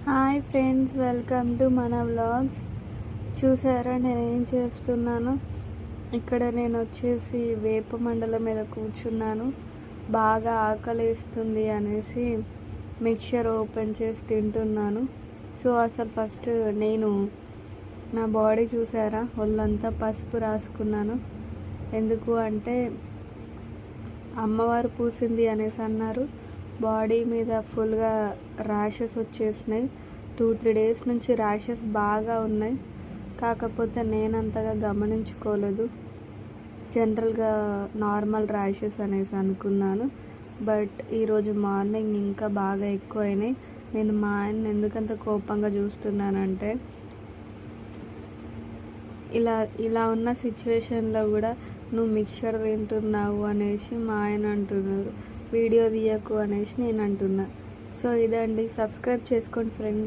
Hi friends, welcome to మన vlogs. చూసారా నేనేం చేస్తున్నాను? ఇక్కడ నేను వచ్చేసి వేప మండల మీద కూర్చున్నాను. బాగా ఆకలిస్తుంది అనేసి మిక్చర్ ఓపెన్ చేసి తింటున్నాను. సో అసలు ఫస్ట్ నేను నా బాడీ చూసారా, ఒళ్ళంతా పసుపు రాసుకున్నాను. ఎందుకు అంటే అమ్మవారు పూసింది అనేసి అన్నారు. బాడీ మీద ఫుల్గా ర్యాషెస్ వచ్చేసినాయి. 2-3 డేస్ నుంచి ర్యాషెస్ బాగా ఉన్నాయి. కాకపోతే నేను అంతగా గమనించుకోలేదు. జనరల్గా నార్మల్ ర్యాషెస్ అనేసి అనుకున్నాను. బట్ ఈరోజు మార్నింగ్ ఇంకా బాగా ఎక్కువైనాయి. నేను మా ఆయన్ని ఎందుకంత కోపంగా చూస్తున్నానంటే, ఇలా ఉన్న సిచ్యువేషన్లో కూడా నువ్వు మిక్చర్ తింటున్నావు అనేసి మా ఆయన అంటున్నారు. వీడియో తీయకు అనేసి నేను అంటున్నా. సో ఇదండి, సబ్స్క్రైబ్ చేసుకోండి ఫ్రెండ్స్.